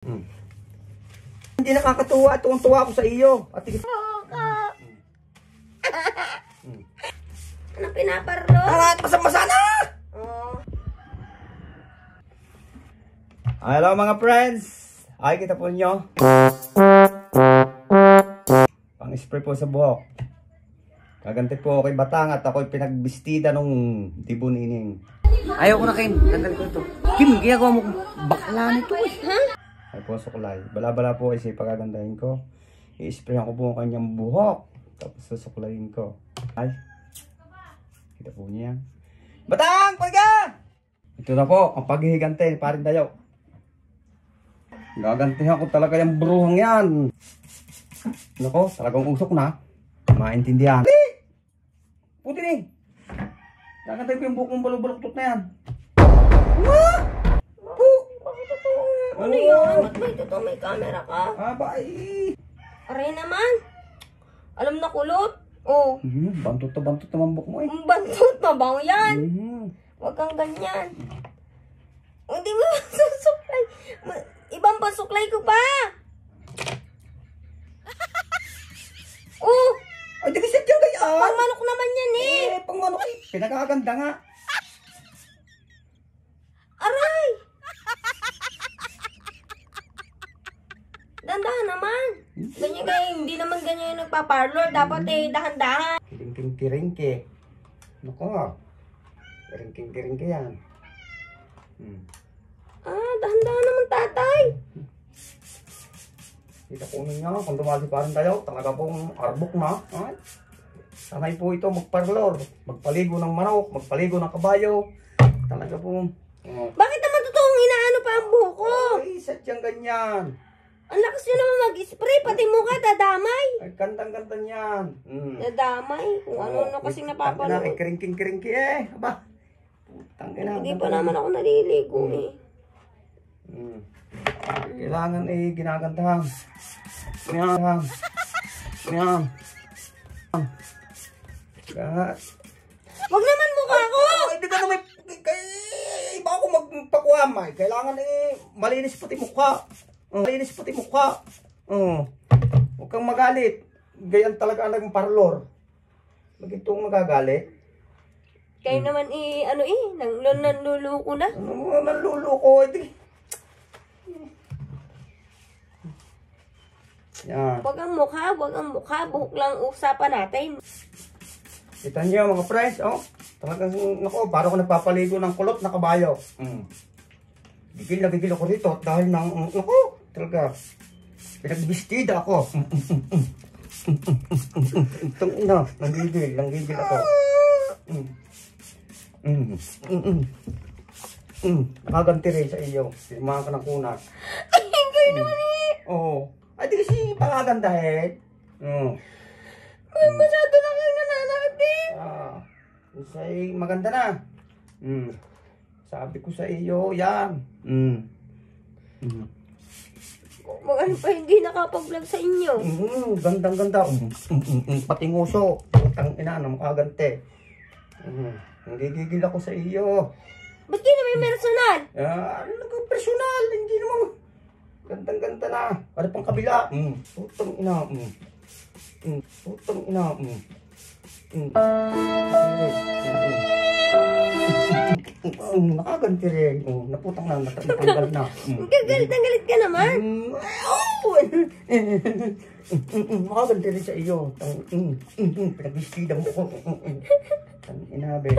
Hindi nakakatuwa. Tuwang-tuwa ako sa iyo. At Ano pinaparlo? Masama na! Hello mga friends. Ay, kita po nyo. Pang-spray po sa buhok. Kaganti po ako kay Batang at ako'y pinagbistida nung Tibon Ining. Ayoko na, Kim. Tanggal ko ito. Kim, ginagawa mo bakla nito eh. Ay po, suklay. Bala-bala po kasi pagagandahin ko. I-sprayan ko po ang kanyang buhok. Tapos susuklayin ko. Ay. Kita po niya. Batang! Pagka! Ito na po, ang paghihigante. Parin tayo. Gagantihan ko talaga yung bruhang yan. Nako, talagang usok na. Maintindihan. Puti ni. Gagantay ko yung buhok mong balubuloktot na yan. Bakit ito? Ano yan? Ba't may ito? May camera ka? Abay. Aray naman. Alam na kulot. Oh. Bantot naman buhok mo eh. Bantot na ba yan? Huwag kang ganyan. Hindi mo susuklay. Ibang pasuklay ko pa. Oh. Ay, di kasi dyan ganyan. Pangmanok naman yan eh. Pangmanok eh. Pinagkakaganda nga. Aray. Dandahan naman. Ganyan kayo, hindi naman ganyan yung nagpa-parlor. Dapat eh, dahan-dahan. Kiringking-kiringke. Nako. Kiringking-kiringke yan. Dahan-dahan naman tatay. Kita po ninyo, kung dumasiparin tayo, talaga pong arbok na. Ay. Sanay po ito magparlor. Magpaligo ng manok, magpaligo ng kabayo. Talaga po. Bakit naman totoong inaano pa ang buhok ko? Ay, sadyang ganyan. Ang lakas nyo naman mag-spray, pati mukha dadamay. Ay, gandang-ganda niyan. Dadamay, kung ano kasing napapanood. Ay, kiringking-kiringki eh. Aba. Putang ina. Hindi pa naman ako naliligo eh. Kailangan eh, ginagandahan. Yan. Yan. Wag naman mukha ko! Hindi ka naman, iba ako magpakuam ay. Kailangan eh, malinis pati mukha. Malinis pati mukha. Huwag kang magalit. Gayan talaga ang naging parlor. Magitong magagalit. Kayo naman nanluluko na. Ano mo, nanluluko. Yan. Wag ang mukha. Buhok lang usapan natin. Kita niyo mga friends, oh. Talagang, nako, parang ako nagpapaligo ng kulot na kabayo. Gigil na gigil ako rito dahil nang, nako, talaga. Pinagbistida ako. Itong ina, nanggigil ako. Nakaganti rin sa iyo. Firmahan ka ng kuna. Ay, kayo naman eh. Oo. Ay, di kasi pangagandahin. Masyado na kayo nananakit eh. Isa'y maganda na. Sabi ko sa iyo, yan. Ano pa hindi nakapag-vlog sa inyo? Gandang-ganda. Pati nguso. Putang ina, makagante. Nanggigigil ako sa iyo. Ba't kayo na may personal? Personal, hindi naman. Gandang-ganda na. Ano pang kabila? Putang ina. Putang ina. Nakaganti rin. Naputang na, natanggal na. Galit ka naman. Nakaganti rin sa iyo. Pinagbistida mo ko. Inabe.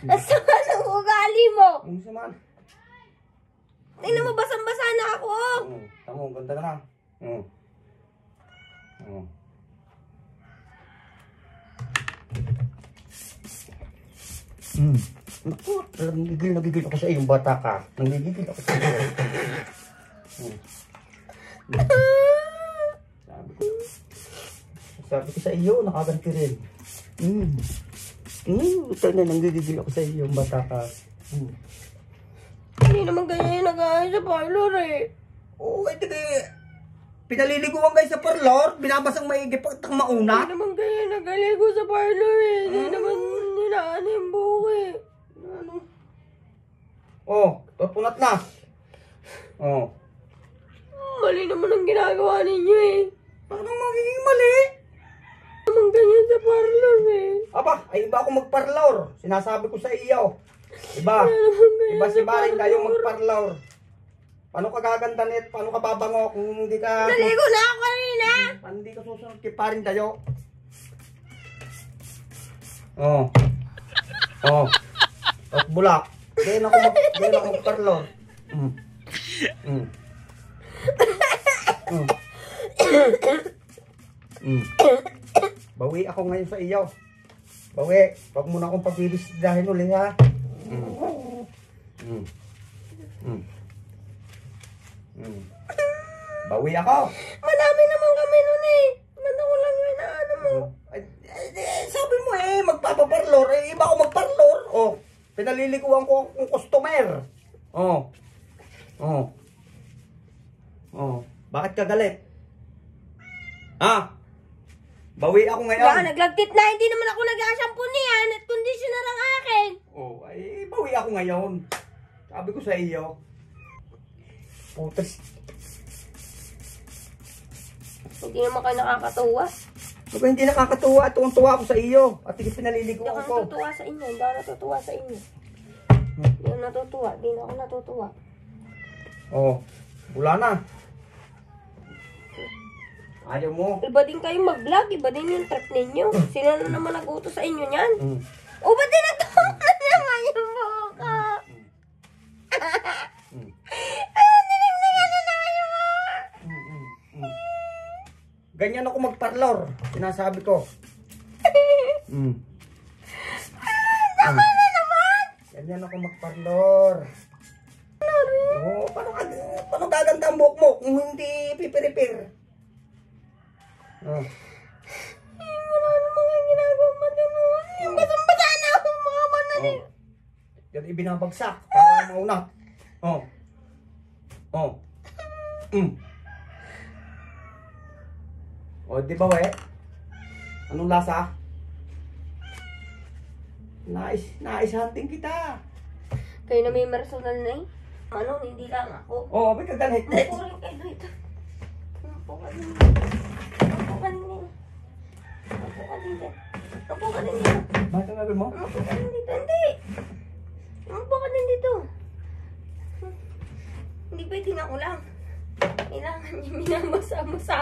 Nasaan ang ugali mo? Ang saman. Tingnan mo, basang-basa na ako. Tamo, ganda ka na. Naku, nanggigil ako sa iyong bata ka. Nanggigil ako sa iyo. Sabi ko sa iyo, nakaganti rin. Nanggigil ako sa iyong bata ka. Hindi naman ganyan yung nag-aayos sa parlor eh. Oo, ito pinaliliguan kayo sa parlor, binabasang maigi pagkatang mauna. Hindi naman ganyan nag-aligo sa parlor eh. Hindi naman nilaan yung buhok eh. Papunat na. mali naman ang ginagawa ninyo eh. Paano magiging mali? Naman ganyan sa parlor eh. Aba, ay iba ako magparlor. Sinasabi ko sa iyo. Iba. Naman ganyan Iba si sa Baring tayo parlor. magparlor. Paano ka gaganda net? Paano ka babango kung hindi ka... Naligo na ako kanina. Paano hindi ka susunod kay Paring tayo? Oh. Oh. At bulak. Diyan ako magparlor. Mm. Mm. Mm. Mm. Bawi ako ngayon sa iyo. Bawi. Huwag mo na akong pagbibisdahin ulit ha. Mm. Mm. Mm. Mm. Bawi ako. Madami naman kami nun eh. Ba't ako lang yung inaano mo? Sabi mo magpapaparlor. Iba ako magparlor. Oh. Pinalilikuan ko ang customer. Oh. Oh. Oh. Bakit ka galit? Ha? Bawi ako ngayon. Baka naglagtit na, hindi naman ako nag-a-shampoo niyan at conditioner ang akin. Oh, ay bawi ako ngayon. Sabi ko sa iyo. Putas. Hindi naman kayo nakakatuwa. Diba hindi nakakatuwa? Tuwang-tuwa ako sa iyo. At hindi Hindi pinalilikuan ako ko. natutuwa sa inyo. Hindi ako natutuwa sa inyo. Hindi ako natutuwa. Hindi na ako natutuwa. Oh, wala na. Ayaw mo. Iba din kayong mag-vlog. Iba din yung trip ninyo. Sila na naman nag-utos sa inyo niyan. Mm. O, ba't tinatawa na naman yung mukha? Mm. Tinignan na naman yung mukha. Ganyan ako magparlor. Sinasabi ko. Tama na naman! Ganyan ako magparlor. Oh, paano gaganda ang buhok mo kung hindi pipiripir? Oh. Wala naman kayo ginagawa mo naman. Yung basang-basa na akong mga manali. Yan ibinabagsak para mauna. Oh. Oh. Mm. Oh, di ba we? Anong lasa? Nais hunting kita. Kayo na may personal na eh. Ano, hindi lang ako. Oh, may kagalit. Upo rin kayo dito. Upo ka din. Upo ka din. Upo ka din. Upo ka din dito. Bakit ang gagawin mo? Upo ka din dito. Hindi. Upo ka din dito. Hindi pwedeng ako lang. Kailangan niya minamasa-masa.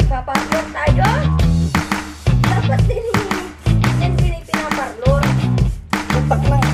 Paparlor tayo. Dapat din yan pinay pinaparlor. Utak lang